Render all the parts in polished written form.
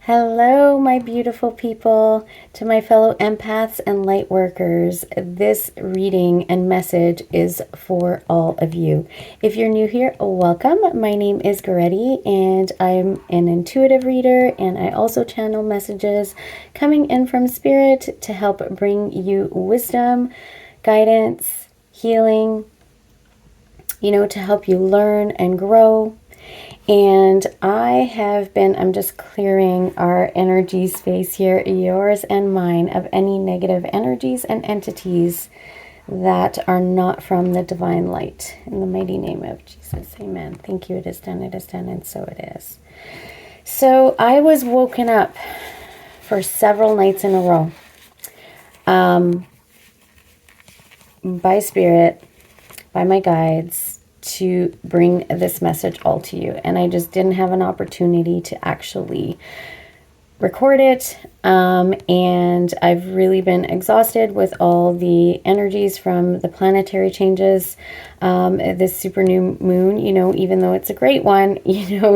Hello, my beautiful people. To my fellow empaths and light workers, this reading and message is for all of you. If you're new here, welcome. My name is Goretti, and I'm an intuitive reader, and I also channel messages coming in from spirit to help bring you wisdom, guidance, healing, to help you learn and grow. And I'm just clearing our energy space here, yours and mine, of any negative energies and entities that are not from the divine light. In the mighty name of Jesus, amen. Thank you, it is done, and so it is. So I was woken up for several nights in a row by spirit, by my guides, to bring this message all to you. And I just didn't have an opportunity to actually record it. And I've really been exhausted with all the energies from the planetary changes. This super new moon, even though it's a great one,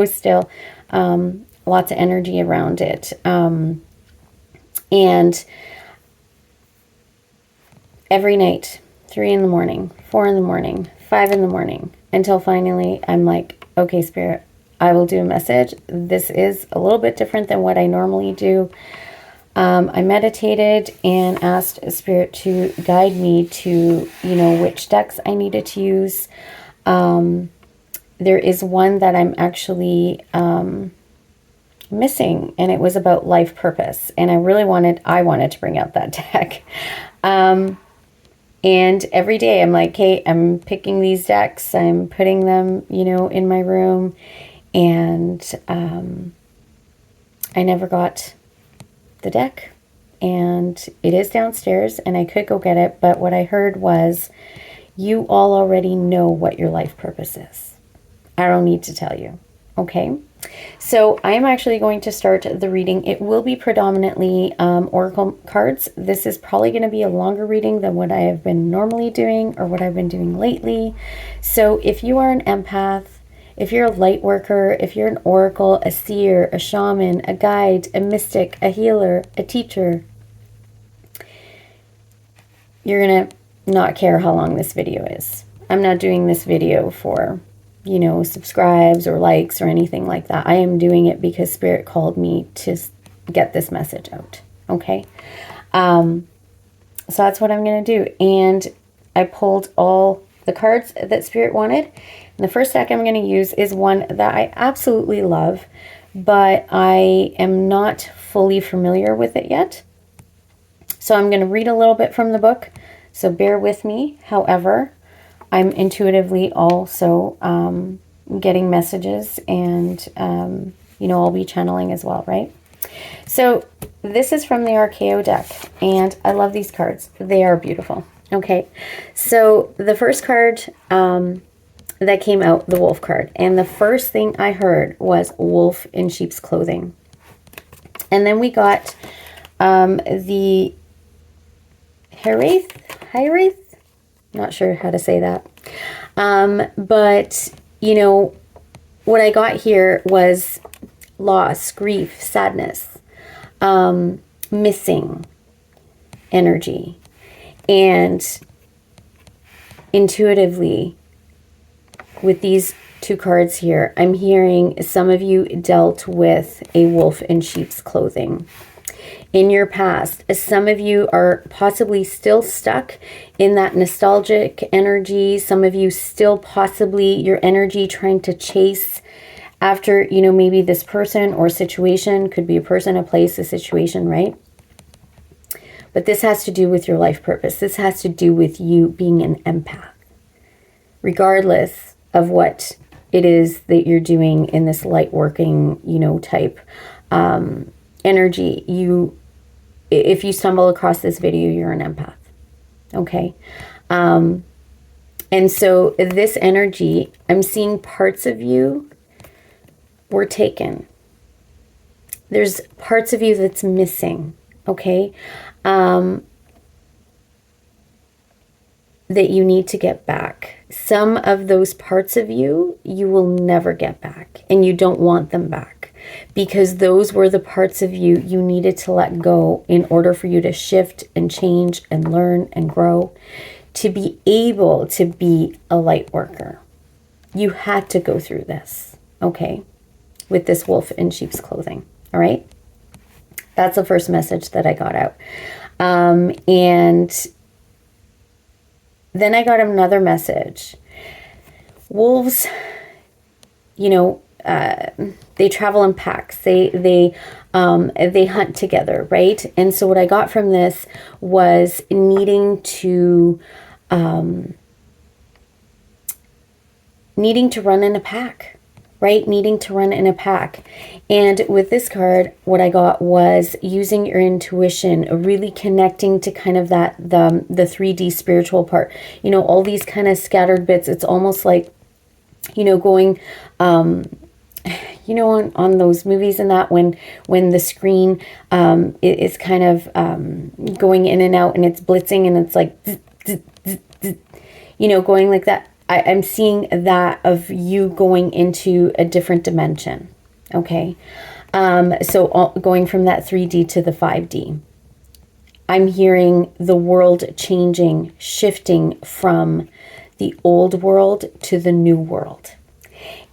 still lots of energy around it. And every night, 3 in the morning, 4 in the morning, 5 in the morning, until finally I'm like, okay, Spirit, I will do a message. This is a little bit different than what I normally do. I meditated and asked Spirit to guide me to, which decks I needed to use. There is one that I'm actually missing, and it was about life purpose. And I wanted to bring out that deck. And every day I'm like, hey, I'm picking these decks, I'm putting them, in my room, and I never got the deck, and it is downstairs, and I could go get it, but what I heard was, you all already know what your life purpose is. I don't need to tell you, okay? So I'm actually going to start the reading. It will be predominantly oracle cards. This is probably going to be a longer reading than what I have been normally doing or what I've been doing lately. So if you are an empath, if you're a light worker, if you're an oracle, a seer, a shaman, a guide, a mystic, a healer, a teacher, you're going to not care how long this video is. I'm not doing this video for subscribes or likes or anything like that. I am doing it because Spirit called me to get this message out. Okay. So that's what I'm going to do. And I pulled all the cards that Spirit wanted. And the first deck I'm going to use is one that I absolutely love, but I am not fully familiar with it yet. So I'm going to read a little bit from the book. So bear with me. However, I'm intuitively also getting messages, and, I'll be channeling as well, right? So this is from the Archeo deck, and I love these cards. They are beautiful. Okay, so the first card that came out, the wolf card, and the first thing I heard was wolf in sheep's clothing. And then we got the Hiraeth, not sure how to say that. But, what I got here was loss, grief, sadness, missing energy. And intuitively, with these two cards here, I'm hearing some of you dealt with a wolf in sheep's clothing in your past. Some of you are possibly still stuck in that nostalgic energy. Some of you still possibly your energy trying to chase after, maybe this person or situation. Could be a person, a place, a situation, right? But this has to do with your life purpose. This has to do with you being an empath, regardless of what it is that you're doing in this light working, type energy. If you stumble across this video, you're an empath. Okay. And so this energy, I'm seeing parts of you were taken. There's parts of you that's missing. Okay. That you need to get back. Some of those parts of you, you will never get back, and you don't want them back. because those were the parts of you you needed to let go in order for you to shift and change and learn and grow, to be able to be a light worker. You had to go through this, okay, with this wolf in sheep's clothing, all right? That's the first message that I got out. And then I got another message. Wolves, you know, they travel in packs. They hunt together, right? And so what I got from this was needing to run in a pack, right? Needing to run in a pack. And with this card, what I got was using your intuition, really connecting to kind of that, the 3D spiritual part, you know, all these kind of scattered bits. It's almost like, you know, going, you know, on those movies and that, when the screen is kind of going in and out and it's blitzing and it's like, you know, going like that. I'm seeing that of you going into a different dimension. Okay. So going from that 3D to the 5D. I'm hearing the world changing, shifting from the old world to the new world.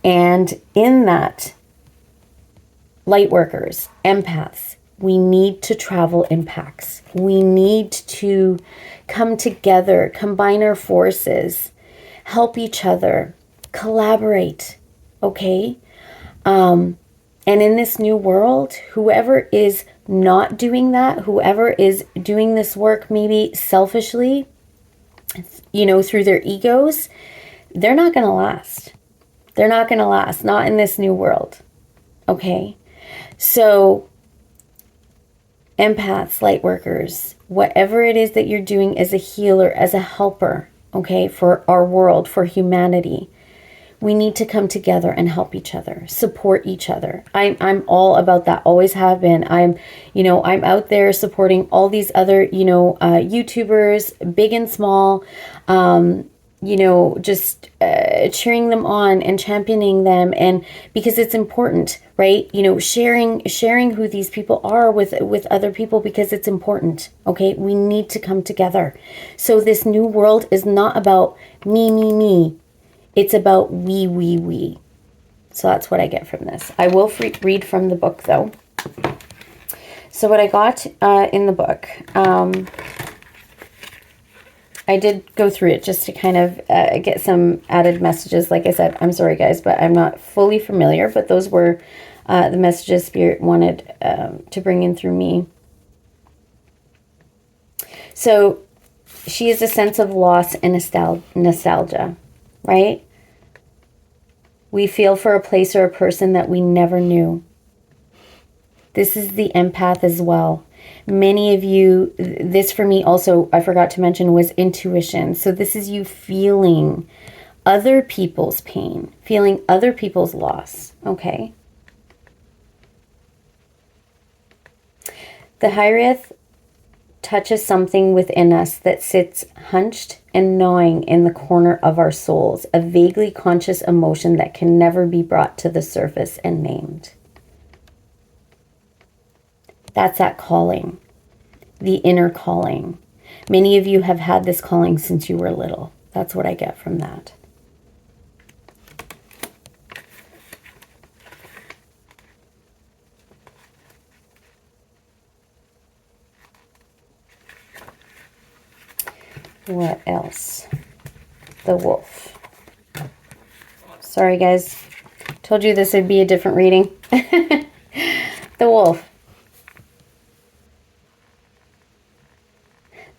And in that, light workers, empaths, we need to travel in packs. We need to come together, combine our forces, help each other, collaborate, okay? And in this new world, whoever is not doing that, whoever is doing this work maybe selfishly, you know, through their egos, they're not going to last. They're not going to last, not in this new world, okay? So empaths, light workers, whatever it is that you're doing as a healer, as a helper, okay, for our world, for humanity, we need to come together and help each other, support each other. I'm all about that, always have been. I'm out there supporting all these other, you know, YouTubers, big and small, you know, just cheering them on and championing them, and because it's important, right? You know, sharing who these people are with other people, because it's important. Okay, we need to come together. So this new world is not about me. It's about we. So that's what I get from this. I will read from the book though. So what I got in the book, I did go through it just to kind of get some added messages. Like I said, I'm sorry guys, but I'm not fully familiar, but those were the messages Spirit wanted to bring in through me. So she is a sense of loss and nostalgia, right? We feel for a place or a person that we never knew. This is the empath as well. Many of you, this for me also, I forgot to mention, was intuition. So this is you feeling other people's pain, feeling other people's loss, okay? The Hiereth touches something within us that sits hunched and gnawing in the corner of our souls, a vaguely conscious emotion that can never be brought to the surface and named. That's that calling, the inner calling. Many of you have had this calling since you were little. That's what I get from that. What else? The wolf. Sorry, guys. Told you this would be a different reading. The wolf.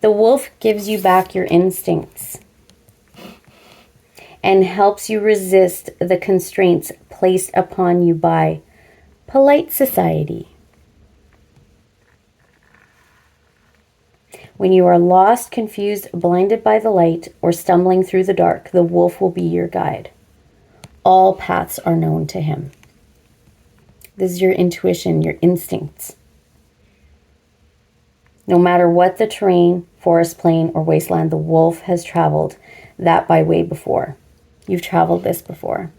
The wolf gives you back your instincts and helps you resist the constraints placed upon you by polite society. When you are lost, confused, blinded by the light, or stumbling through the dark, the wolf will be your guide. All paths are known to him. This is your intuition, your instincts. No matter what the terrain, forest, plain, or wasteland, the wolf has traveled that by way before. You've traveled this before.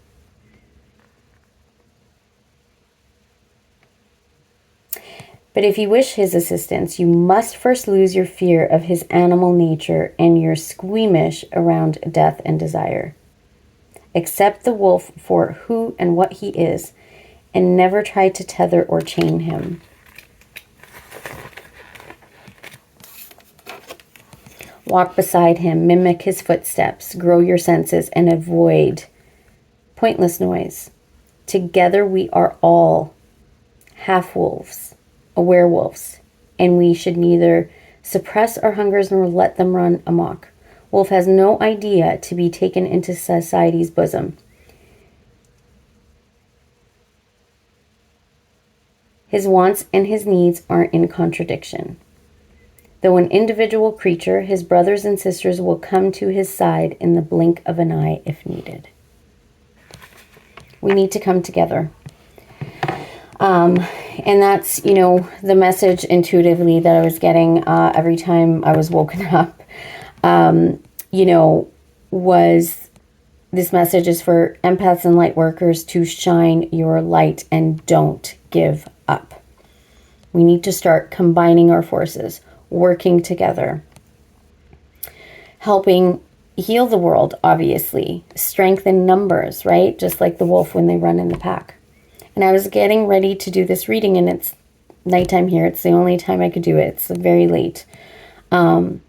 But if you wish his assistance, you must first lose your fear of his animal nature and your squeamish around death and desire. Accept the wolf for who and what he is, and never try to tether or chain him. Walk beside him, mimic his footsteps, grow your senses, and avoid pointless noise. Together we are all half-wolves, werewolves, and we should neither suppress our hungers nor let them run amok. Wolf has no idea to be taken into society's bosom. His wants and his needs aren't in contradiction. Though an individual creature, his brothers and sisters will come to his side in the blink of an eye if needed. We need to come together. And that's, you know, the message intuitively that I was getting every time I was woken up, you know, was this message is for empaths and light workers to shine your light and don't give up. We need to start combining our forces, working together, helping heal the world, obviously, strengthen numbers, right? Just like the wolf when they run in the pack. And I was getting ready to do this reading, and it's nighttime here. It's the only time I could do it. It's very late. You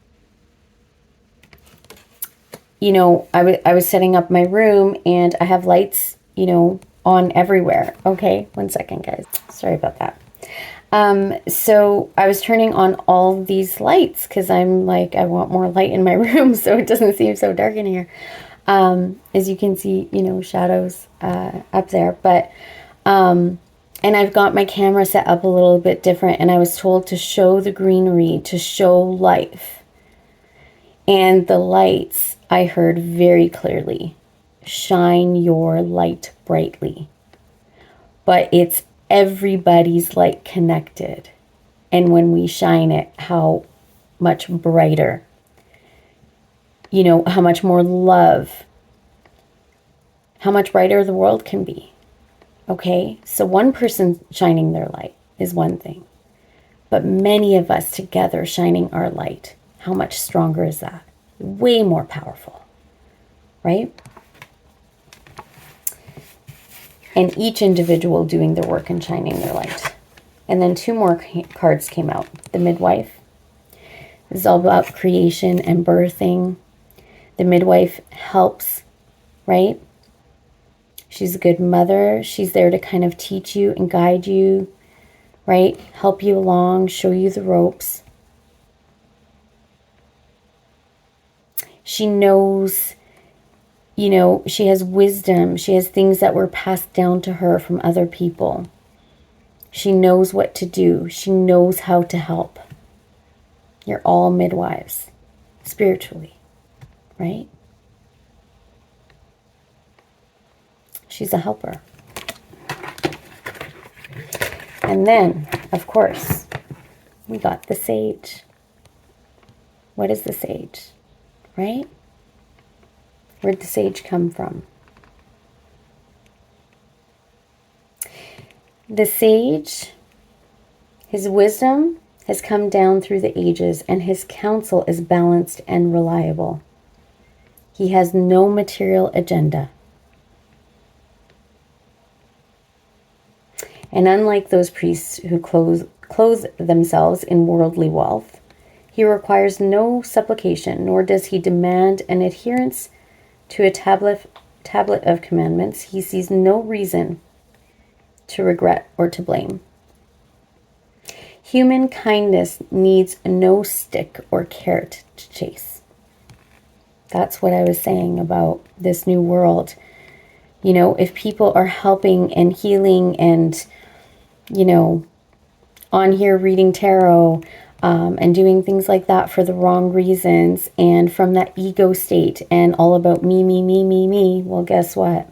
know, I was setting up my room, and I have lights, you know, on everywhere. Okay, one second, guys. Sorry about that. So I was turning on all these lights because I'm like, I want more light in my room so it doesn't seem so dark in here. As you can see, you know, shadows up there. But and I've got my camera set up a little bit different, and I was told to show the greenery, to show life. And the lights, I heard very clearly, shine your light brightly. But it's everybody's light connected. And when we shine it, how much brighter, you know, how much more love, how much brighter the world can be. Okay, so one person shining their light is one thing, but many of us together shining our light, how much stronger is that? Way more powerful, right? And each individual doing their work and shining their light. And then two more cards came out. The midwife. This is all about creation and birthing. The midwife helps, right? She's a good mother. She's there to kind of teach you and guide you, right? Help you along, show you the ropes. She knows, you know, she has wisdom. She has things that were passed down to her from other people. She knows what to do. She knows how to help. You're all midwives, spiritually, right? She's a helper. And then, of course, we got the sage. What is the sage, right? Where'd the sage come from? The sage, his wisdom has come down through the ages, and his counsel is balanced and reliable. He has no material agenda. And unlike those priests who clothe themselves in worldly wealth, he requires no supplication, nor does he demand an adherence to a tablet of commandments. He sees no reason to regret or to blame. Human kindness needs no stick or carrot to chase. That's what I was saying about this new world. You know, if people are helping and healing and, you know, on here reading tarot and doing things like that for the wrong reasons and from that ego state and all about me, me, me, me, me, well, guess what?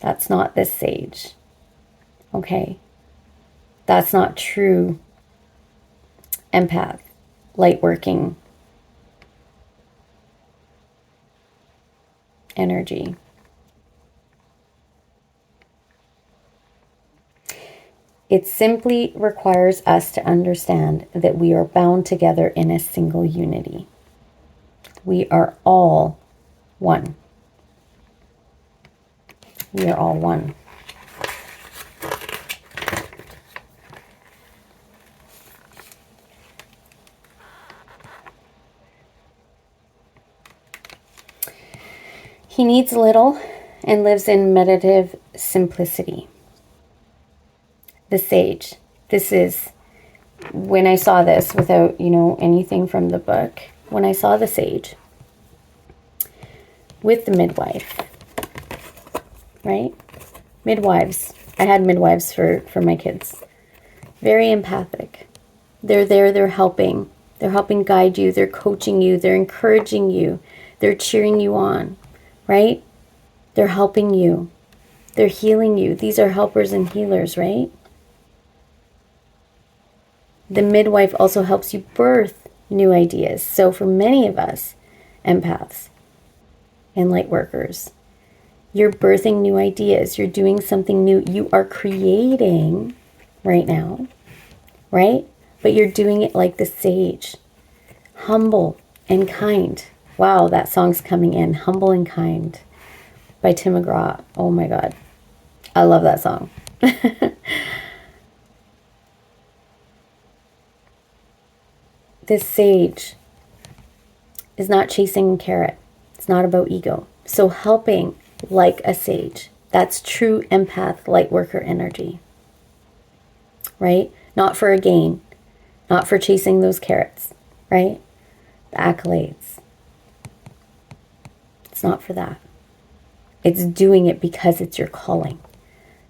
That's not this sage, okay? That's not true empath, light working energy. It simply requires us to understand that we are bound together in a single unity. We are all one. We are all one. He needs little and lives in meditative simplicity. The sage. This is, when I saw this, without, you know, anything from the book, when I saw the sage with the midwife, right? Midwives. I had midwives for my kids. Very empathic. They're there, they're helping. They're helping guide you, they're coaching you, they're encouraging you, they're cheering you on, right? They're helping you. They're healing you. These are helpers and healers, right? The midwife also helps you birth new ideas. So for many of us, empaths and light workers, you're birthing new ideas. You're doing something new. You are creating right now, right? But you're doing it like the sage. Humble and kind. Wow, that song's coming in. Humble and Kind by Tim McGraw. Oh my God. I love that song. This sage is not chasing a carrot. It's not about ego. So helping like a sage. That's true empath, light worker energy. Right? Not for a gain. Not for chasing those carrots. Right? The accolades. It's not for that. It's doing it because it's your calling.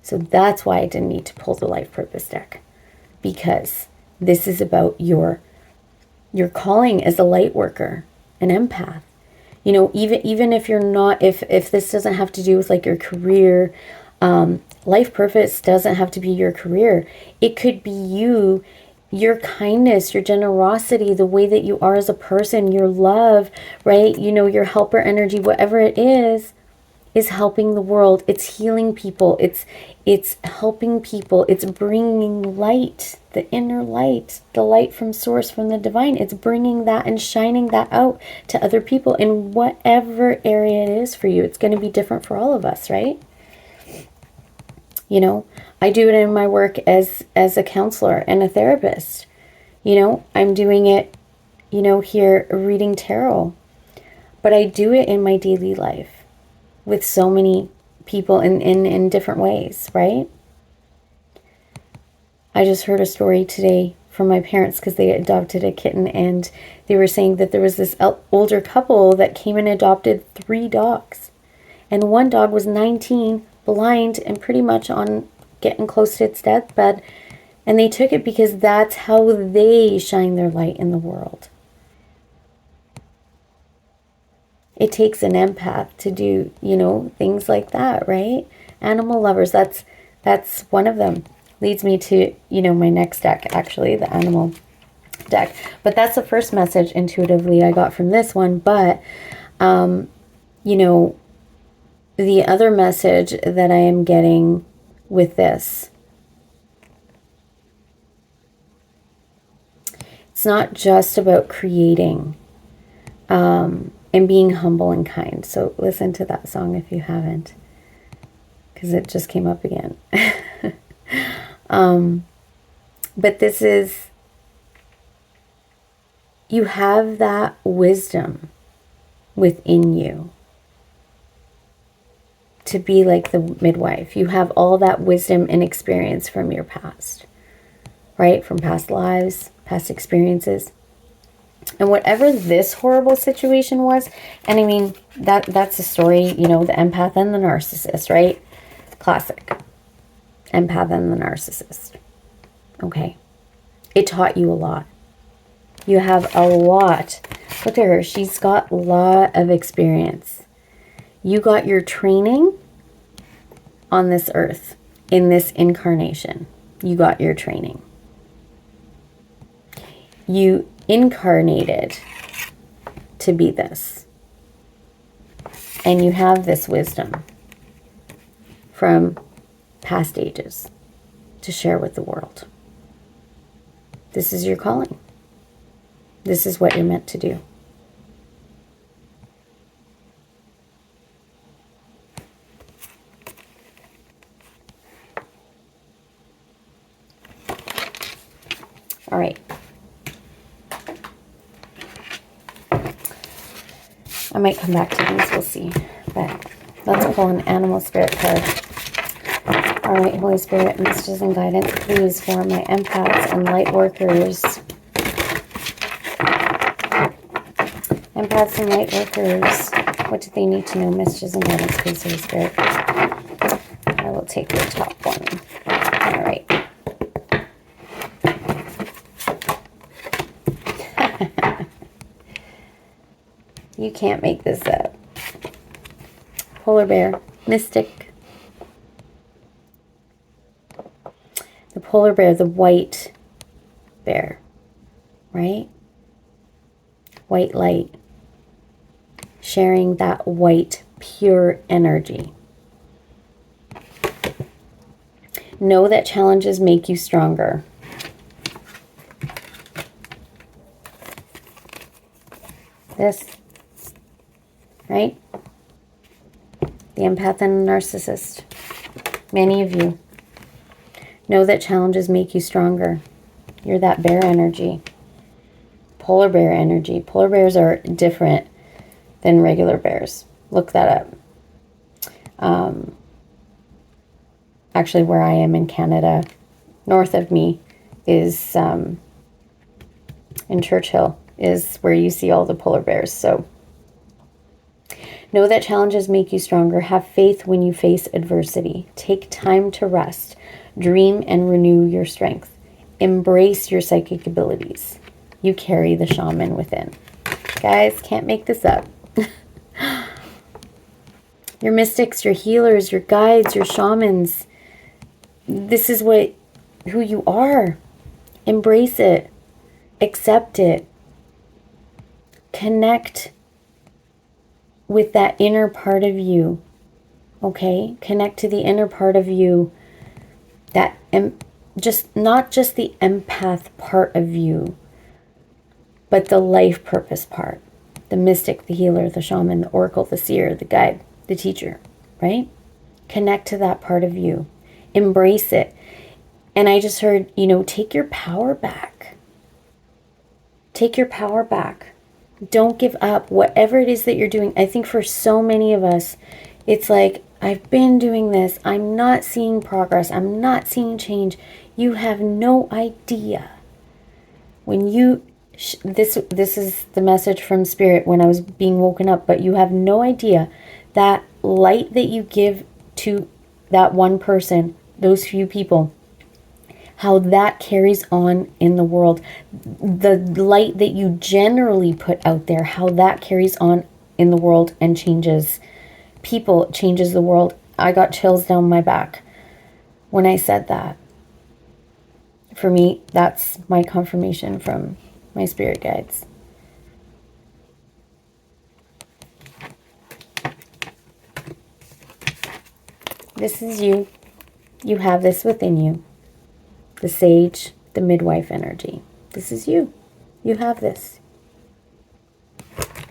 So that's why I didn't need to pull the life purpose deck. Because this is about your calling as a light worker, an empath. You know, even if you're not, if this doesn't have to do with like your career, life purpose doesn't have to be your career. It could be you, your kindness, your generosity, the way that you are as a person, your love, right? You know, your helper energy, whatever it is helping the world. It's healing people. It's helping people. It's bringing light, the inner light, the light from source, from the divine. It's bringing that and shining that out to other people in whatever area it is for you. It's going to be different for all of us, right? You know, I do it in my work as a counselor and a therapist. You know, I'm doing it, you know, here reading tarot. But I do it in my daily life with so many people in different ways, right? I just heard a story today from my parents because they adopted a kitten, and they were saying that there was this older couple that came and adopted 3 dogs. And one dog was 19, blind, and pretty much on getting close to its deathbed. And they took it because that's how they shine their light in the world. It takes an empath to do, you know, things like that, right? Animal lovers, that's one of them. Leads me to, you know, my next deck, actually, the animal deck. But that's the first message intuitively I got from this one. But, you know, the other message that I am getting with this, it's not just about creating, and being humble and kind. So listen to that song if you haven't, because it just came up again. But this is, you have that wisdom within you to be like the midwife. You have all that wisdom and experience from your past, right? From past lives, past experiences. And whatever this horrible situation was, and I mean, that's a story, you know, the empath and the narcissist, right? Classic. Empath and the narcissist. Okay. It taught you a lot. You have a lot. Look at her. She's got a lot of experience. You got your training on this earth, in this incarnation. You got your training. You incarnated to be this. And you have this wisdom from past ages. to share with the world. This is your calling. This is what you're meant to do. All right. I might come back to these, we'll see. But let's pull an animal spirit card. All right, Holy Spirit, messages and guidance, please, for my empaths and light workers. Empaths and light workers, what do they need to know? Messages and guidance, please, Holy Spirit. I will take the top one. All right. You can't make this up. Polar bear, mystic. The polar bear, the white bear, right? White light. Sharing that white, pure energy. Know that challenges make you stronger. This, right? The empath and narcissist. Many of you. Know that challenges make you stronger. You're that bear energy. Polar bear energy. Polar bears are different than regular bears. Look that up. Actually, where I am in Canada, north of me is in Churchill, is where you see all the polar bears. So know that challenges make you stronger. Have faith when you face adversity. Take time to rest. Dream and renew your strength. Embrace your psychic abilities. You carry the shaman within. Guys, can't make this up. Your mystics, your healers, your guides, your shamans. This is who you are. Embrace it. Accept it. Connect with that inner part of you. Okay? Connect to the inner part of you. That not just the empath part of you, but the life purpose part. The mystic, the healer, the shaman, the oracle, the seer, the guide, the teacher, right? Connect to that part of you. Embrace it. And I just heard, take your power back. Take your power back. Don't give up. Whatever it is that you're doing, I think for so many of us, it's like, I've been doing this. I'm not seeing progress. I'm not seeing change. You have no idea. When you... This is the message from Spirit when I was being woken up, but you have no idea that light that you give to that one person, those few people, how that carries on in the world. The light that you generally put out there, how that carries on in the world and changes people, changes the world. I got chills down my back when I said that. For me, that's my confirmation from my spirit guides. This is you. You have this within you. The sage, the midwife energy. This is you. You have this.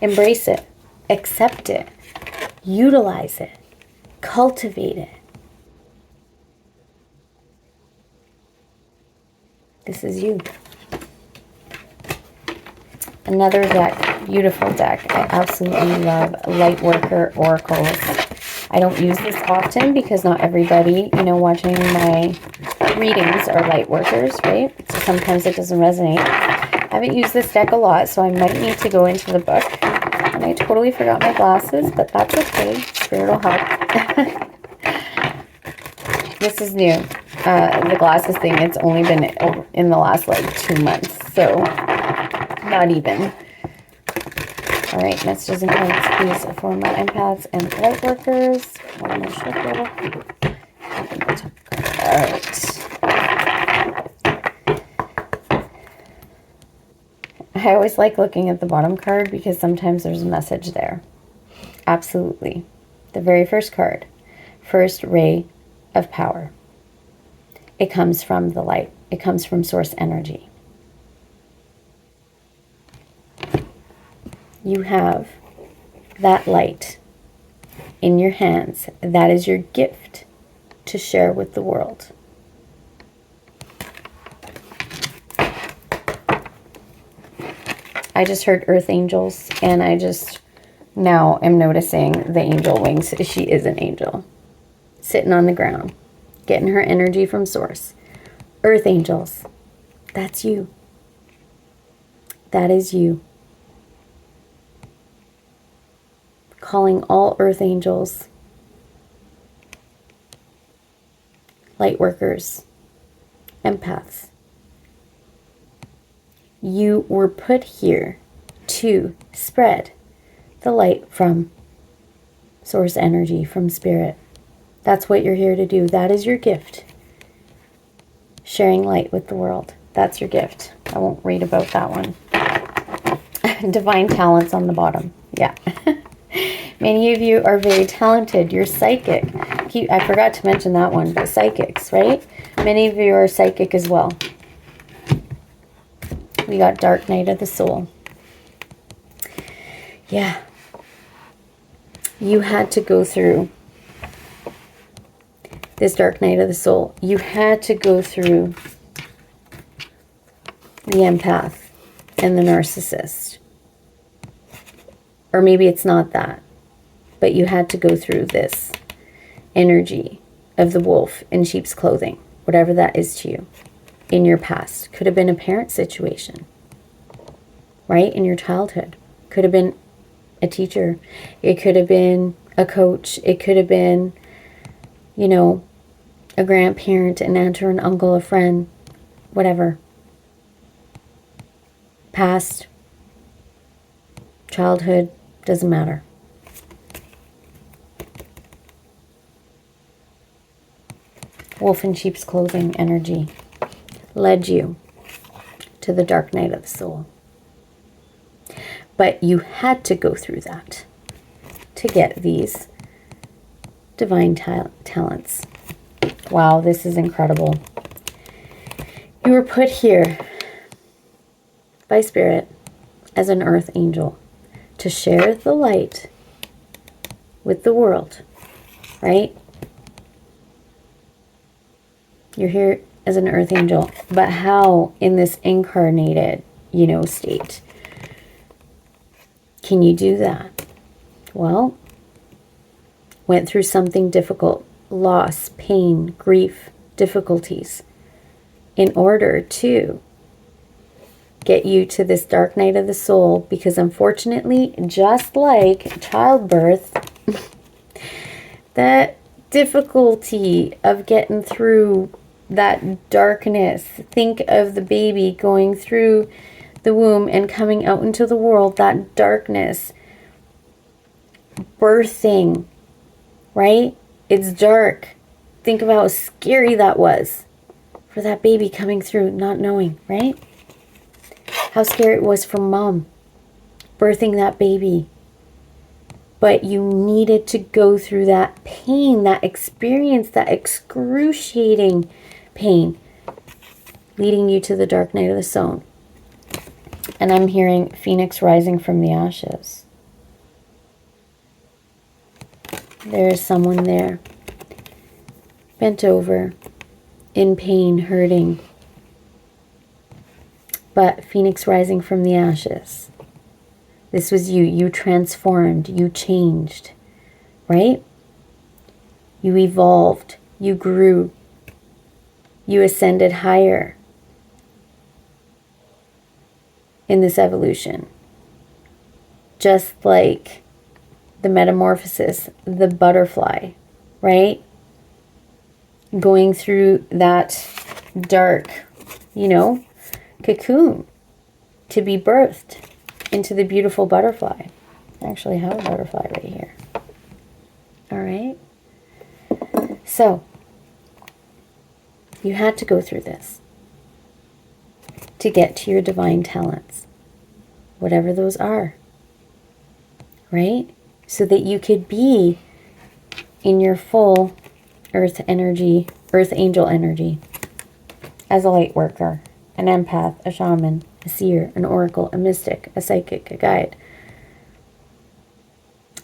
Embrace it. Accept it. Utilize it. Cultivate it. This is you. Another deck, beautiful deck. I absolutely love Lightworker Oracles. I don't use this often because not everybody, watching my readings are Lightworkers, right? So sometimes it doesn't resonate. I haven't used this deck a lot, so I might need to go into the book. And I totally forgot my glasses, but that's okay. Spirit will help. This is new. The glasses thing, it's only been in the last 2 months, so not even. All right, messages and guidance, please, for my empaths and light workers. One more shuffle. All right. I always like looking at the bottom card because sometimes there's a message there. Absolutely. The very first card, first ray of power. it comes from the light. It comes from source energy. You have that light in your hands. That is your gift to share with the world. I just heard earth angels, and I just now am noticing the angel wings. She is an angel sitting on the ground, getting her energy from source. Earth angels, that's you. That is you. Calling all earth angels, light workers, empaths. You were put here to spread the light from source energy, from spirit. That's what you're here to do. That is your gift. Sharing light with the world. That's your gift. I won't read about that one. Divine talents on the bottom. Yeah. Many of you are very talented. You're psychic. I forgot to mention that one, but psychics, right? Many of you are psychic as well. We got dark night of the soul. Yeah. You had to go through this dark night of the soul. You had to go through the empath and the narcissist. Or maybe it's not that. But you had to go through this energy of the wolf in sheep's clothing. Whatever that is to you. In your past. Could have been a parent situation. Right? In your childhood. Could have been a teacher. It could have been a coach. It could have been, you know, a grandparent, an aunt or an uncle, a friend. Whatever. Past. Childhood. Doesn't matter. Wolf in sheep's clothing energy led you to the dark night of the soul. But you had to go through that to get these divine talents. Wow, this is incredible. You were put here by Spirit as an earth angel to share the light with the world, right? You're here as an earth angel, but how in this incarnated, you know, state can you do that? Well, went through something difficult, loss, pain, grief, difficulties, in order to get you to this dark night of the soul, because unfortunately, just like childbirth, that difficulty of getting through that darkness. Think of the baby going through the womb and coming out into the world, that darkness, birthing, right? It's dark. Think of how scary that was for that baby coming through, not knowing, right? How scary it was for mom birthing that baby. But you needed to go through that pain, that experience, that excruciating pain, leading you to the dark night of the soul. And I'm hearing Phoenix rising from the ashes. There is someone there, bent over, in pain, hurting. But Phoenix rising from the ashes. This was you. You transformed. You changed. Right? You evolved. You grew. You ascended higher in this evolution. Just like the metamorphosis, the butterfly, right? Going through that dark, you know, cocoon to be birthed into the beautiful butterfly. I actually have a butterfly right here. All right. So, you had to go through this to get to your divine talents, whatever those are, right? So that you could be in your full earth energy, earth angel energy, as a light worker, an empath, a shaman, a seer, an oracle, a mystic, a psychic, a guide,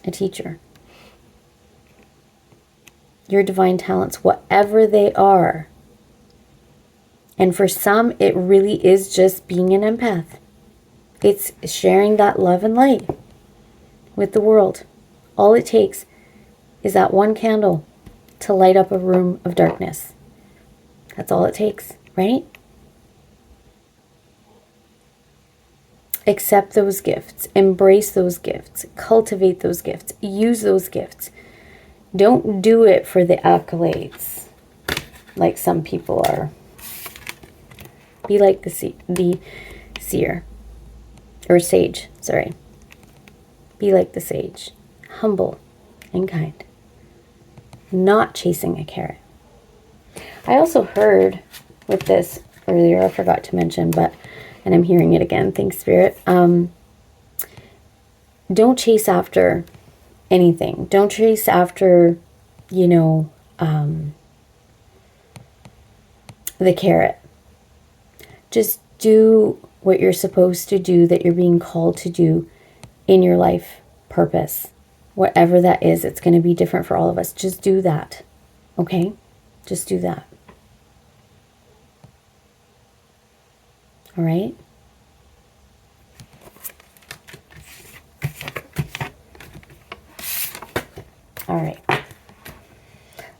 a teacher. Your divine talents, whatever they are. And for some, it really is just being an empath. It's sharing that love and light with the world. All it takes is that one candle to light up a room of darkness. That's all it takes, right? Accept those gifts. Embrace those gifts. Cultivate those gifts. Use those gifts. Don't do it for the accolades like some people are. Be like the seer. Or sage, sorry. Be like the sage. Humble and kind. Not chasing a carrot. I also heard with this earlier, I forgot to mention, and I'm hearing it again, thanks Spirit. Don't chase after anything. Don't chase after, you know, the carrot. Just do what you're supposed to do, that you're being called to do in your life purpose. Whatever that is, it's going to be different for all of us. Just do that. Okay? Just do that. All right? All right.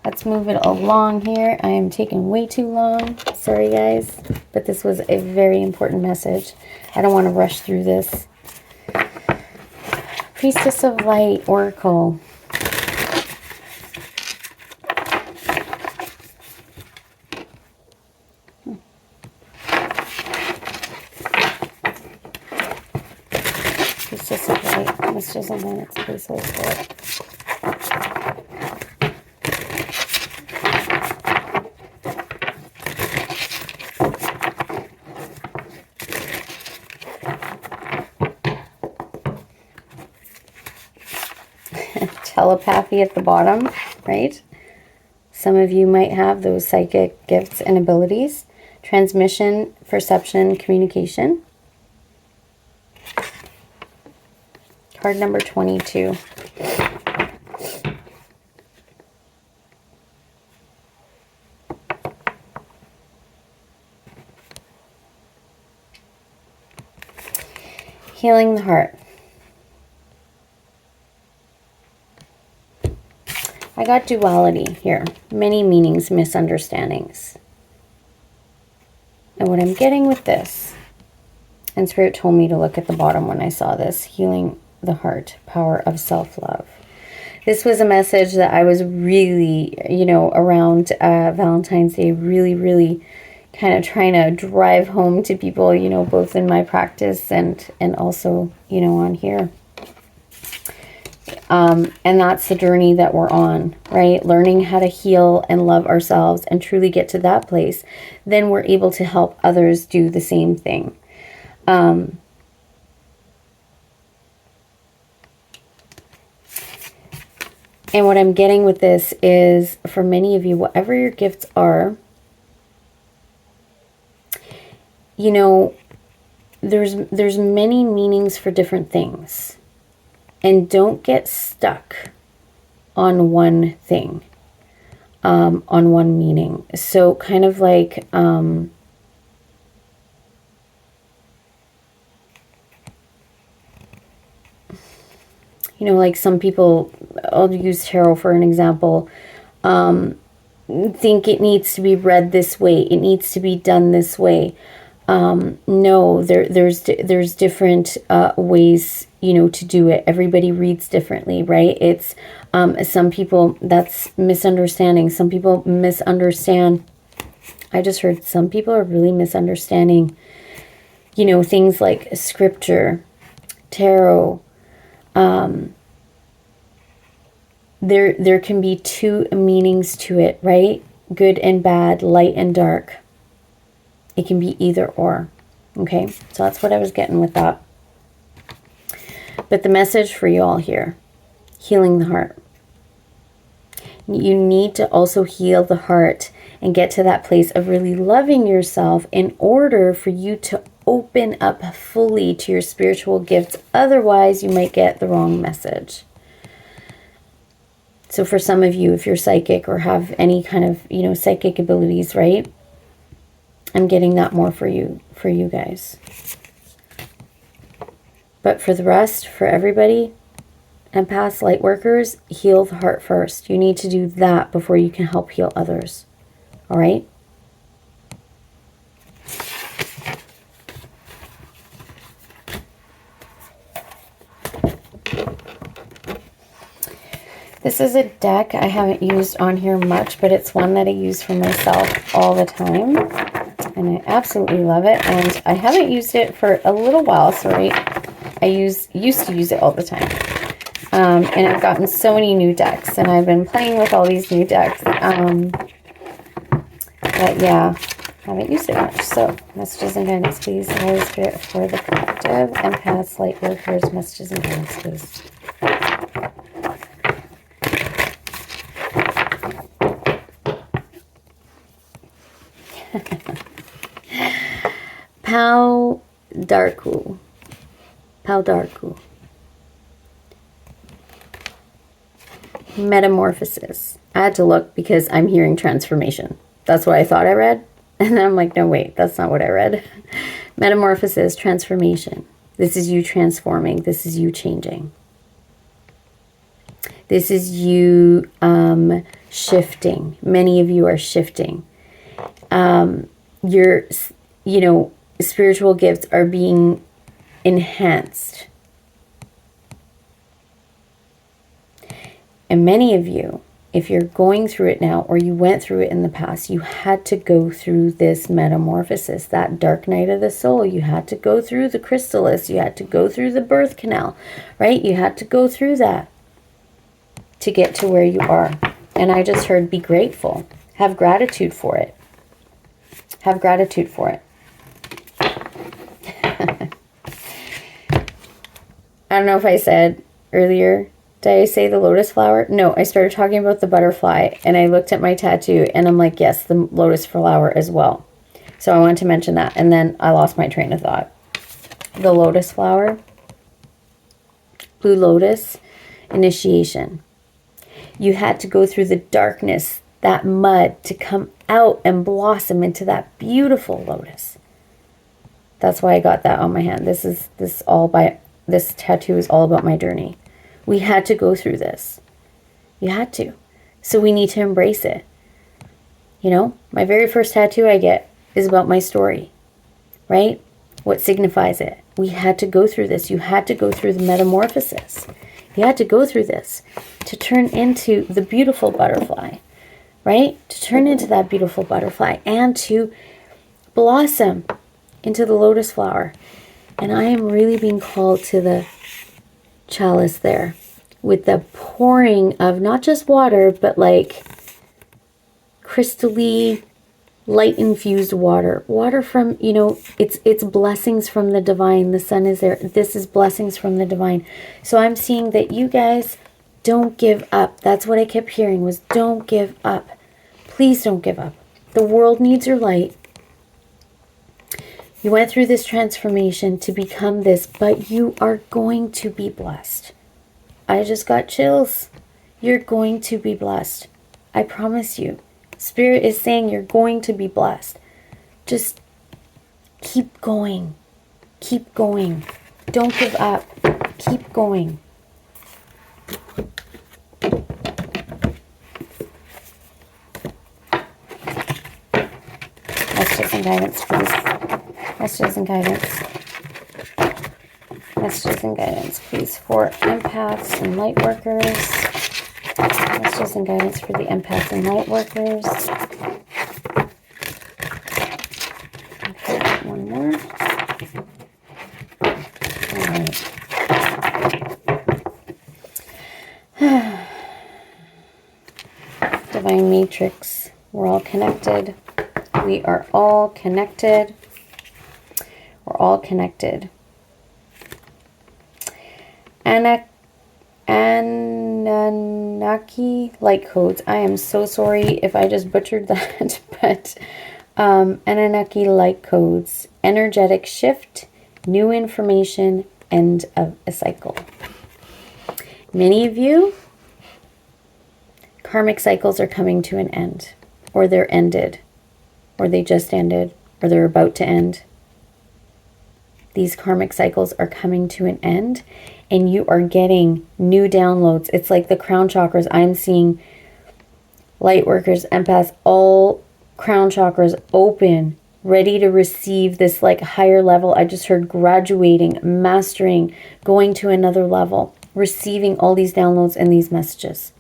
Let's move it along here. I am taking way too long. Sorry, guys. But this was a very important message. I don't want to rush through this. Priestess of Light, Oracle. Priestess of Light. This doesn't want its place for it. Telepathy at the bottom, right? Some of you might have those psychic gifts and abilities. Transmission, perception, communication. Card number 22. Healing the heart. I got duality here. Many meanings, misunderstandings. And what I'm getting with this, and Spirit told me to look at the bottom when I saw this, healing the heart, power of self-love. This was a message that I was really, you know, around Valentine's Day, really kind of trying to drive home to people, you know, both in my practice and also, you know, on here. And that's the journey that we're on, right? Learning how to heal and love ourselves and truly get to that place. Then we're able to help others do the same thing. And what I'm getting with this is, for many of you, whatever your gifts are, you know, there's many meanings for different things. And don't get stuck on one thing, on one meaning. So kind of like, you know, like some people, I'll use tarot for an example, think it needs to be read this way. It needs to be done this way. No, there's different ways, you know, to do it. Everybody reads differently, right? It's some people, that's misunderstanding. Some people misunderstand. I just heard some people are really misunderstanding, you know, things like scripture, tarot. There can be two meanings to it, right? Good and bad, light and dark. It can be either or. Okay, so that's what I was getting with that. But the message for you all here, healing the heart. You need to also heal the heart and get to that place of really loving yourself in order for you to open up fully to your spiritual gifts. Otherwise, you might get the wrong message. So for some of you, if you're psychic or have any kind of, you know, psychic abilities, right? I'm getting that more for you guys. But for the rest, for everybody, empaths, light workers, heal the heart first. You need to do that before you can help heal others. All right? This is a deck I haven't used on here much, but it's one that I use for myself all the time. And I absolutely love it. And I haven't used it for a little while, so I used to use it all the time. And I've gotten so many new decks, and I've been playing with all these new decks. But yeah, I haven't used it much. So, messages and guidance, please. Holy Spirit for the collective. Empaths, light workers, messages and guidance, please. Pau Darku. Metamorphosis. I had to look because I'm hearing transformation. That's what I thought I read. And then I'm like, no, wait, that's not what I read. Metamorphosis, transformation. This is you transforming. This is you changing. This is you shifting. Many of you are shifting. Your, you know, spiritual gifts are being enhanced. And many of you, if you're going through it now, or you went through it in the past, you had to go through this metamorphosis, that dark night of the soul. You had to go through the chrysalis. You had to go through the birth canal, right? You had to go through that to get to where you are. And I just heard, be grateful. Have gratitude for it. Have gratitude for it. I don't know if I said earlier, did I say the lotus flower? No, I started talking about the butterfly, and I looked at my tattoo, and I'm like, yes, the lotus flower as well. So I wanted to mention that, and then I lost my train of thought. The lotus flower, blue lotus, initiation. You had to go through the darkness, that mud, to come out and blossom into that beautiful lotus. That's why I got that on my hand. This tattoo is all about my journey. We had to go through this. You had to. So we need to embrace it. You know, my very first tattoo I get is about my story, right? What signifies it? We had to go through this. You had to go through the metamorphosis. You had to go through this to turn into the beautiful butterfly, right? To turn into that beautiful butterfly and to blossom into the lotus flower. And I am really being called to the chalice there with the pouring of not just water, but like crystally light infused water. Water from, you know, it's blessings from the divine. The sun is there. This is blessings from the divine. So I'm seeing that you guys don't give up. That's what I kept hearing was don't give up. Please don't give up. The world needs your light. You went through this transformation to become this, but you are going to be blessed. I just got chills. You're going to be blessed. I promise you. Spirit is saying you're going to be blessed. Just keep going. Keep going. Don't give up. Keep going. Messages and guidance, please. Messages and guidance. Messages and guidance, please, for empaths and light workers. Messages and guidance for the empaths and light workers. Okay, one more. All right. Divine Matrix. We're all connected. We are all connected. We're all connected. And Anunnaki light codes. I am so sorry if I just butchered that, but Anunnaki light codes, energetic shift, new information, end of a cycle. Many of you, karmic cycles are coming to an end, or they're ended, or they just ended, or they're about to end. These karmic cycles are coming to an end, and you are getting new downloads. It's like the crown chakras. I'm seeing light workers, empaths, all crown chakras open, ready to receive this like higher level. I just heard graduating, mastering, going to another level, receiving all these downloads and these messages.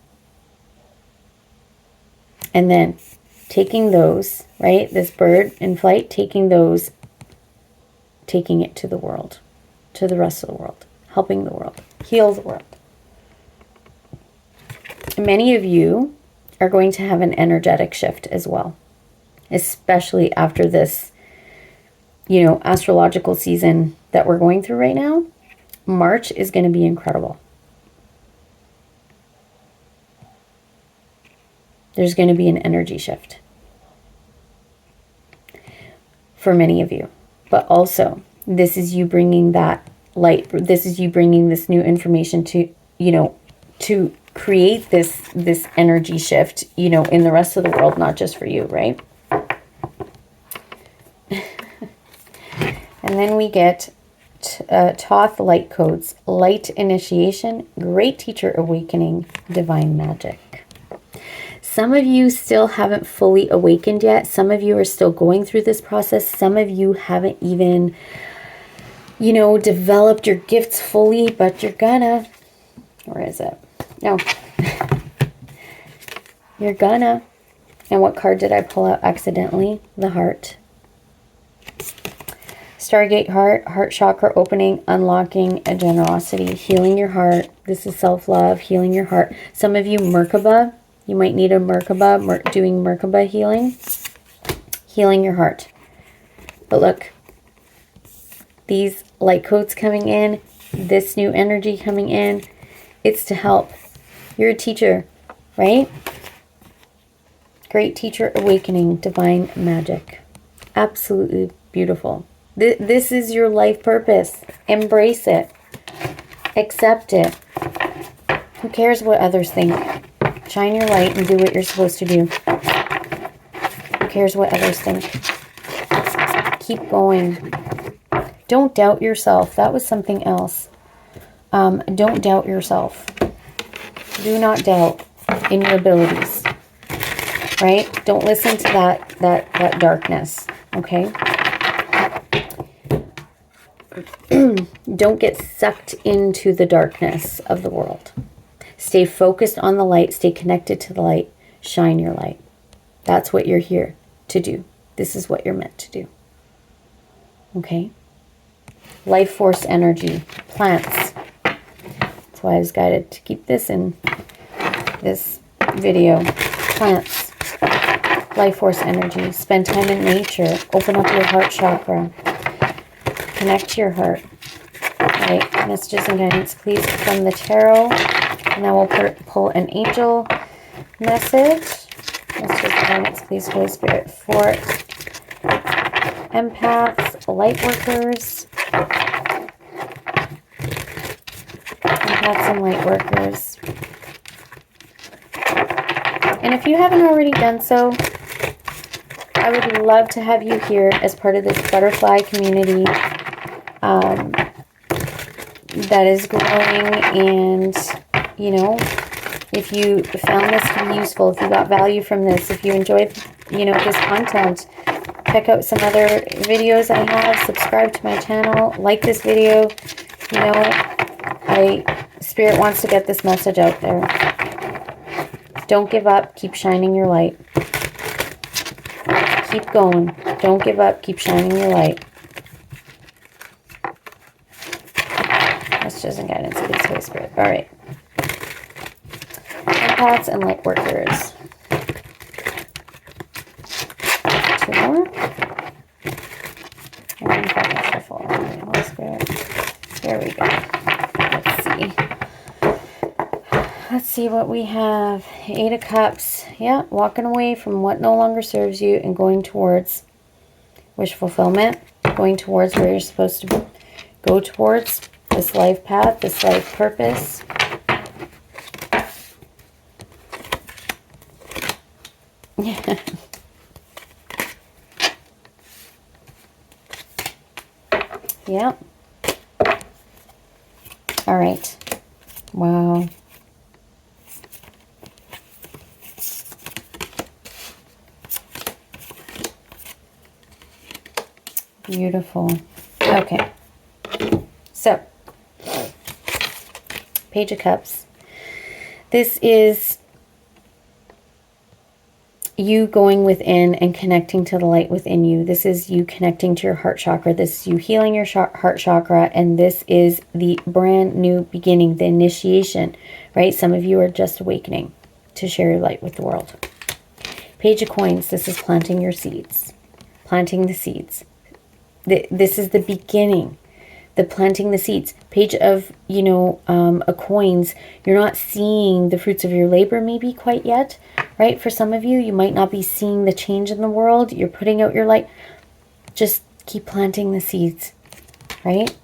And then taking those, right? This bird in flight, taking those, taking it to the world, to the rest of the world, helping the world, heal the world. Many of you are going to have an energetic shift as well, especially after this, you know, astrological season that we're going through right now. March is going to be incredible. There's going to be an energy shift for many of you. But also, this is you bringing that light. This is you bringing this new information to, you know, to create this energy shift, you know, in the rest of the world, not just for you, right? And then we get Thoth light codes, light initiation, great teacher awakening, divine magic. Some of you still haven't fully awakened yet. Some of you are still going through this process. Some of you haven't even, you know, developed your gifts fully, but you're gonna. Where is it? No. You're gonna. And what card did I pull out accidentally? The heart. Stargate heart, heart chakra opening, unlocking a generosity, healing your heart. This is self-love, healing your heart. Some of you, Merkaba. You might need a Merkaba, doing Merkaba healing. Healing your heart. But look, these light codes coming in, this new energy coming in, it's to help. You're a teacher, right? Great teacher awakening, divine magic. Absolutely beautiful. This is your life purpose. Embrace it. Accept it. Who cares what others think? Shine your light and do what you're supposed to do. Who cares what others think? Keep going. Don't doubt yourself. That was something else. Don't doubt yourself. Do not doubt in your abilities. Right? Don't listen to that darkness. Okay? Don't get sucked into the darkness of the world. Stay focused on the light. Stay connected to the light. Shine your light. That's what you're here to do. This is what you're meant to do. Okay? Life force energy. Plants. That's why I was guided to keep this in this video. Plants. Life force energy. Spend time in nature. Open up your heart chakra. Connect to your heart. Right? Messages and guidance, please, from the tarot. And then we'll pull an angel message. Messages and guidance, please, Holy Spirit, for empaths, light workers. Empaths and light workers. And if you haven't already done so, I would love to have you here as part of this butterfly community that is growing. And, you know, if you found this to be useful, if you got value from this, if you enjoyed, you know, this content, check out some other videos I have, subscribe to my channel, like this video. You know, Spirit wants to get this message out there. Don't give up. Keep shining your light. Keep going. Don't give up. Keep shining your light. Messages and guidance, please, Holy Spirit. All right. Empaths and light workers. 2 more. And wonderful. Holy Spirit. There we go. Let's see. Let's see what we have. 8 of Cups. Yeah, walking away from what no longer serves you and going towards wish fulfillment. Going towards where you're supposed to go towards. This life path, this life purpose. Yeah. Yeah. All right. Wow. Beautiful. Okay. So, Page of Cups. This is you going within and connecting to the light within you. This is you connecting to your heart chakra. This is you healing your heart chakra. And this is the brand new beginning, the initiation, right? Some of you are just awakening to share your light with the world. Page of Coins. This is planting your seeds. Planting the seeds. This is the beginning. The planting the seeds. Page of, a coins. You're not seeing the fruits of your labor maybe quite yet, right? For some of you, you might not be seeing the change in the world. You're putting out your light. Just keep planting the seeds, right?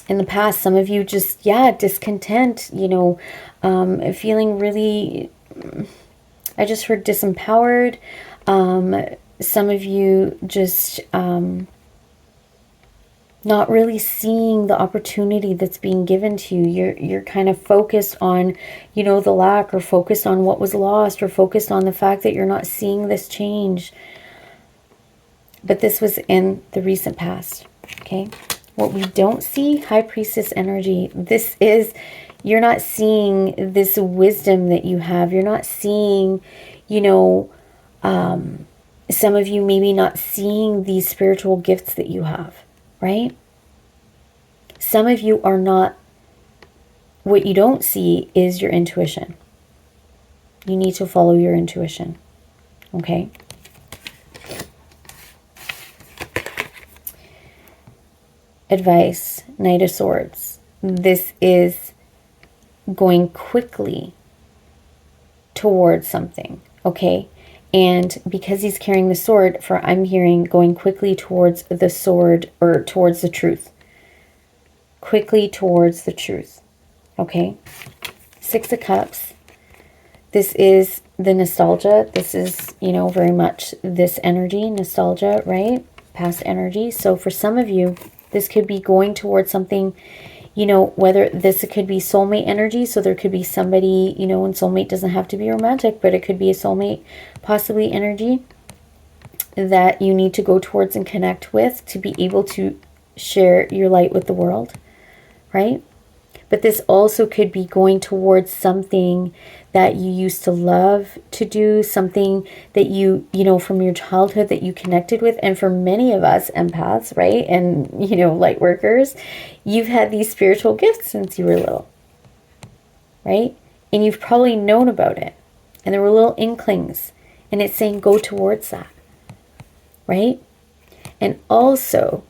In the past, some of you just, discontent, feeling really, I just heard disempowered. Some of you just, not really seeing the opportunity that's being given to you. You're kind of focused on, the lack, or focused on what was lost, or focused on the fact that you're not seeing this change. But this was in the recent past, okay? What we don't see, High Priestess energy, this is, you're not seeing this wisdom that you have. You're not seeing, some of you maybe not seeing these spiritual gifts that you have. Right? Some of you are not, what you don't see is your intuition. You need to follow your intuition. Okay? Advice, Knight of Swords. This is going quickly towards something. Okay? And because he's carrying the sword, I'm hearing going quickly towards the sword, or towards the truth. Quickly towards the truth. Okay? 6 of Cups. This is the nostalgia. This is, very much this energy, nostalgia, right? Past energy. So for some of you, this could be going towards something, whether this could be soulmate energy. So there could be somebody, and soulmate doesn't have to be romantic, but it could be a soulmate, possibly energy that you need to go towards and connect with to be able to share your light with the world, right? But this also could be going towards something that you used to love to do, something that you from your childhood that you connected with. And for many of us empaths, right? And, light workers, you've had these spiritual gifts since you were little, right? And you've probably known about it. And there were little inklings. And it's saying go towards that, right? And also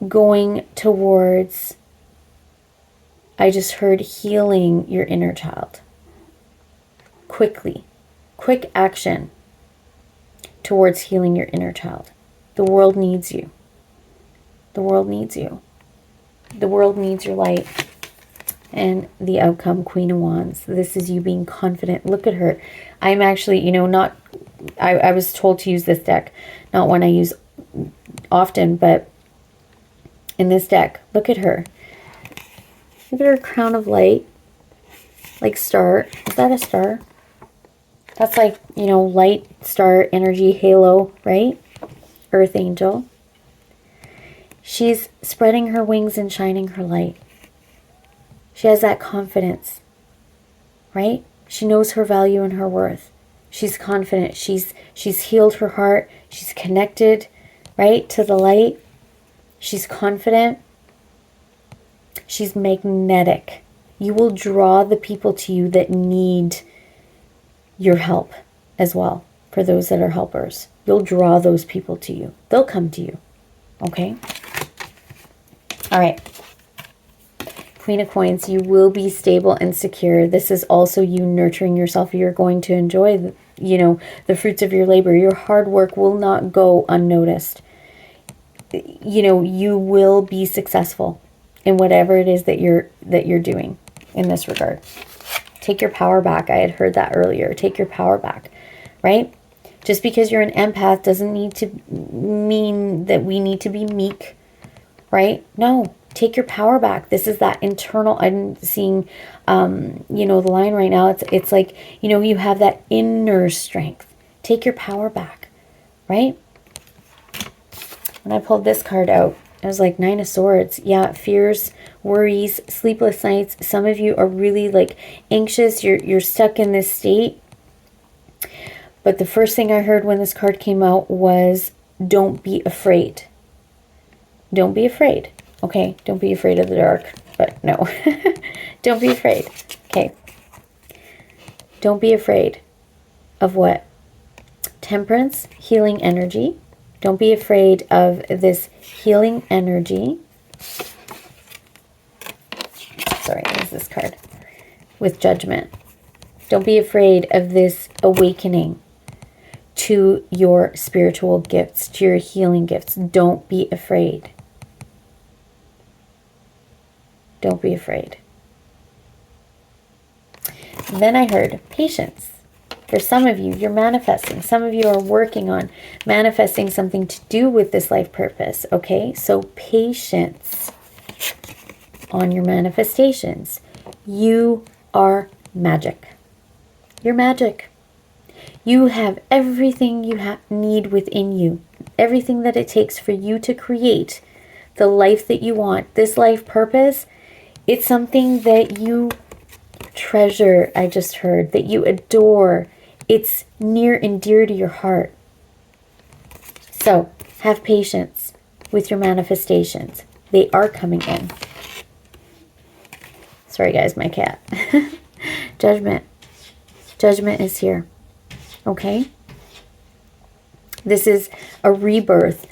going towards, I just heard, healing your inner child. Quickly. Quick action towards healing your inner child. The world needs you. The world needs you. The world needs your light. And the outcome, Queen of Wands. This is you being confident. Look at her. I'm actually, I was told to use this deck. Not one I use often, but in this deck, look at her. Look at her crown of light. Like star. Is that a star? That's like, light, star, energy, halo, right? Earth angel. She's spreading her wings and shining her light. She has that confidence, right? She knows her value and her worth. She's confident. She's healed her heart. She's connected, right, to the light. She's confident. She's magnetic. You will draw the people to you that need your help as well. For those that are helpers, you'll draw those people to you. They'll come to you. Okay? All right. Queen of Coins. You will be stable and secure. This is also you nurturing yourself. You're going to enjoy the, you know, the fruits of your labor. Your hard work will not go unnoticed. You know, you will be successful in whatever it is that you're doing in this regard. Take your power back. I had heard that earlier. Take your power back, right? Just because you're an empath doesn't need to mean that we need to be meek, right? No, take your power back. This is that internal, I'm seeing, you know, the line right now. It's like, you know, you have that inner strength. Take your power back, right? When I pulled this card out, it was like Nine of Swords. Yeah, fears, worries, sleepless nights. Some of you are really like anxious. You're stuck in this state. But the first thing I heard when this card came out was, don't be afraid. Don't be afraid. Okay, don't be afraid of the dark. But no, don't be afraid. Okay. Don't be afraid of what? Temperance, healing energy. Don't be afraid of this healing energy. Sorry, there's this card. With Judgment. Don't be afraid of this awakening to your spiritual gifts, to your healing gifts. Don't be afraid. Don't be afraid. Then I heard patience. For some of you, you're manifesting. Some of you are working on manifesting something to do with this life purpose. Okay, so patience on your manifestations. You are magic. You're magic. You have everything you need within you. Everything that it takes for you to create the life that you want. This life purpose, it's something that you treasure, I just heard, that you adore. It's near and dear to your heart. So have patience with your manifestations. They are coming in. Sorry guys, my cat. Judgment. Judgment is here. Okay? This is a rebirth,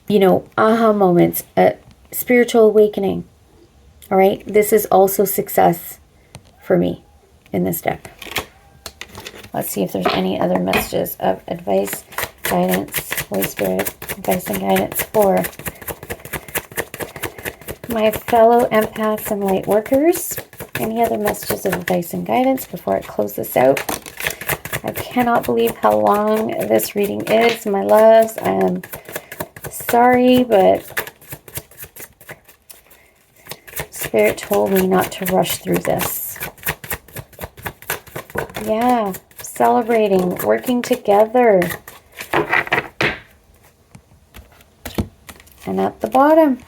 you know, aha moments, a spiritual awakening. All right? This is also success for me in this deck. Let's see if there's any other messages of advice, guidance, Holy Spirit, advice and guidance for my fellow empaths and light workers. Any other messages of advice and guidance before I close this out? I cannot believe how long this reading is, my loves. I'm sorry, but Spirit told me not to rush through this. Yeah, celebrating, working together. And at the bottom,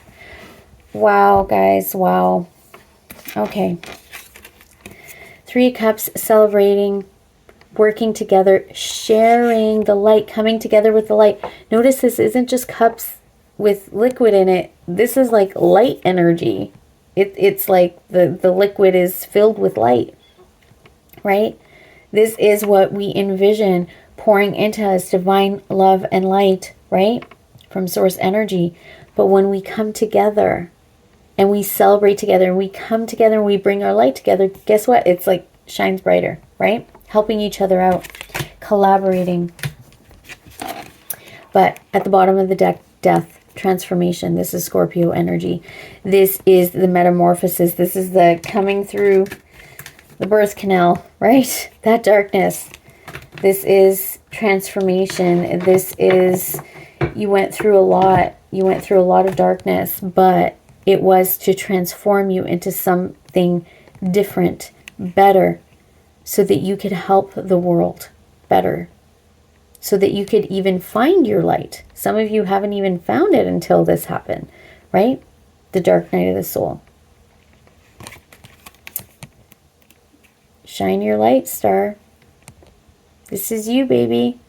wow, guys, wow. Okay. 3 Cups, celebrating, working together, sharing the light, coming together with the light. Notice this isn't just cups with liquid in it. This is like light energy. It's like the liquid is filled with light, right? This is what we envision pouring into us, divine love and light, right? From source energy. But when we come together and we celebrate together and we come together and we bring our light together, guess what? It's like shines brighter, right? Helping each other out, collaborating. But at the bottom of the deck, death, transformation. This is Scorpio energy. This is the metamorphosis. This is the coming through the birth canal, right? That darkness. This is transformation. This is, you went through a lot. You went through a lot of darkness, but it was to transform you into something different, better, so that you could help the world better, so that you could even find your light. Some of you haven't even found it until this happened, right? The dark night of the soul. Shine your light, star. This is you, baby.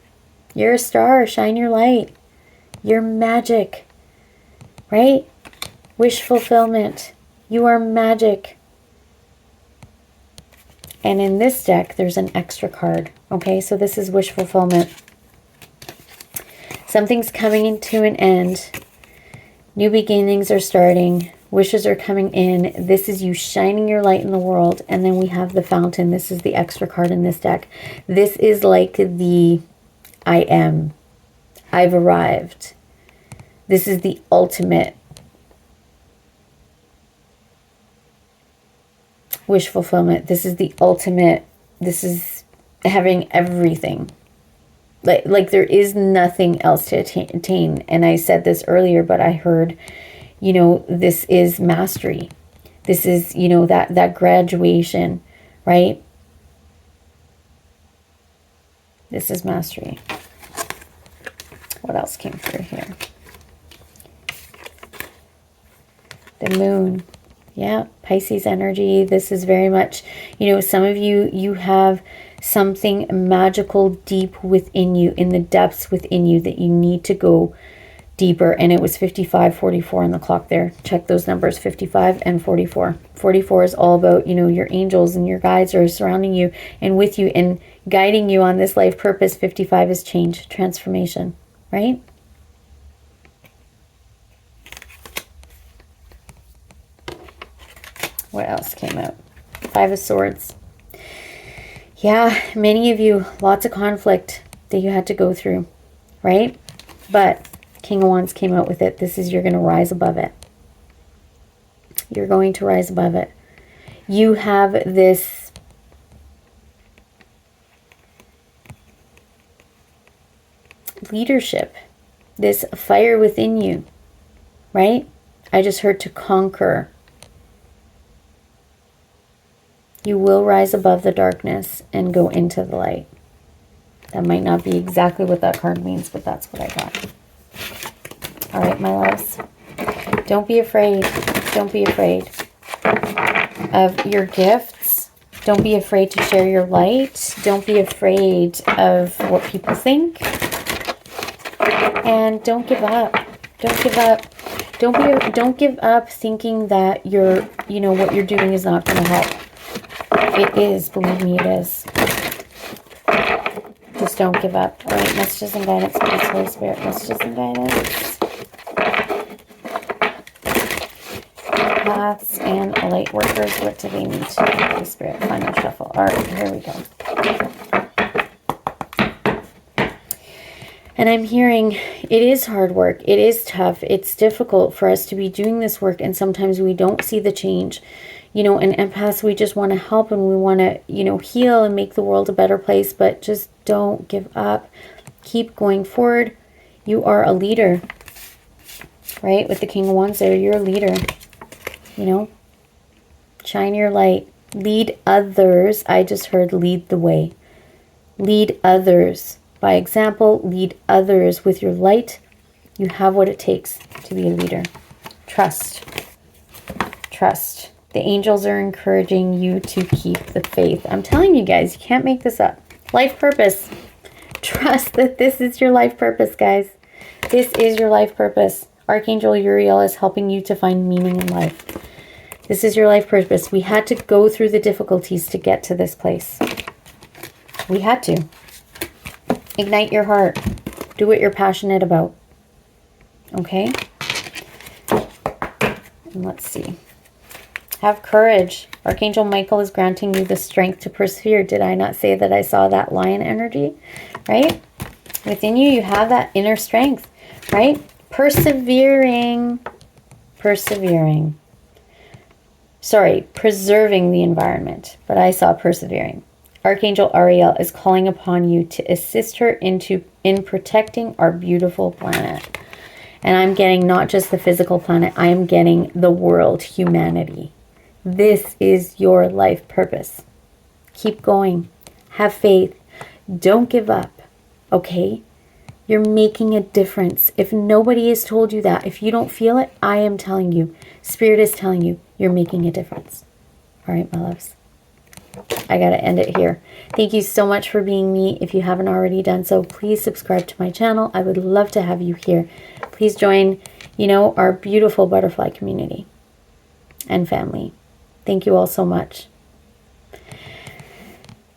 You're a star. Shine your light. You're magic, right? Wish fulfillment. You are magic. And in this deck, there's an extra card. Okay, so this is wish fulfillment. Something's coming into an end. New beginnings are starting. Wishes are coming in. This is you shining your light in the world. And then we have the Fountain. This is the extra card in this deck. This is like the I am. I've arrived. This is the ultimate wish fulfillment. This is the ultimate. This is having everything. Like there is nothing else to attain. And I said this earlier, but I heard, you know, this is mastery. This is, you know, that graduation, right? This is mastery. What else came through here? The Moon. Yeah, Pisces energy. This is very much, you know, some of you, you have something magical deep within you, in the depths within you, that you need to go deeper. And it was 55-44 on the clock there. Check those numbers, 55 and 44. 44 is all about, you know, your angels and your guides are surrounding you and with you and guiding you on this life purpose. 55 is change, transformation, right? What else came out? Five of Swords. Yeah, many of you, lots of conflict that you had to go through, right? But King of Wands came out with it. This is, you're going to rise above it. You're going to rise above it. You have this leadership, this fire within you, right? I just heard to conquer. You will rise above the darkness and go into the light. That might not be exactly what that card means, but that's what I got. All right, my loves. Don't be afraid. Don't be afraid of your gifts. Don't be afraid to share your light. Don't be afraid of what people think. And don't give up. Don't give up. Don't give up thinking that you're, you know, what you're doing is not going to help. It is, believe me, it is. Just don't give up. All right, messages and guidance, please, Holy Spirit. Messages and guidance. Empaths and light workers. What do they need to know, Holy Spirit? Final shuffle. All right, here we go. And I'm hearing it is hard work. It is tough. It's difficult for us to be doing this work. And sometimes we don't see the change. You know, in empaths, we just want to help and we want to, you know, heal and make the world a better place. But just don't give up. Keep going forward. You are a leader, right? With the King of Wands there, you're a leader. You know, shine your light. Lead others. I just heard lead the way. Lead others. By example, lead others with your light. You have what it takes to be a leader. Trust. Trust. The angels are encouraging you to keep the faith. I'm telling you guys, you can't make this up. Life purpose. Trust that this is your life purpose, guys. This is your life purpose. Archangel Uriel is helping you to find meaning in life. This is your life purpose. We had to go through the difficulties to get to this place. We had to. Ignite your heart. Do what you're passionate about. Okay? And let's see. Have courage. Archangel Michael is granting you the strength to persevere. Did I not say that I saw that lion energy? Right? Within you, you have that inner strength. Right? Persevering. Persevering. Sorry, preserving the environment. But I saw persevering. Archangel Ariel is calling upon you to assist her in protecting our beautiful planet. And I'm getting not just the physical planet, I am getting the world, humanity. This is your life purpose. Keep going. Have faith. Don't give up. Okay? You're making a difference. If nobody has told you that, if you don't feel it, I am telling you. Spirit is telling you, you're making a difference. All right, my loves. I got to end it here. Thank you so much for being me. If you haven't already done so, please subscribe to my channel. I would love to have you here. Please join, you know, our beautiful butterfly community and family. Thank you all so much.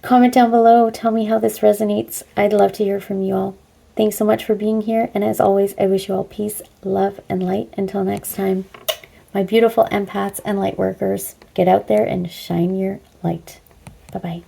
Comment down below. Tell me how this resonates. I'd love to hear from you all. Thanks so much for being here. And as always, I wish you all peace, love, and light. Until next time, My beautiful empaths and light workers, get out there and shine your light. Bye-bye.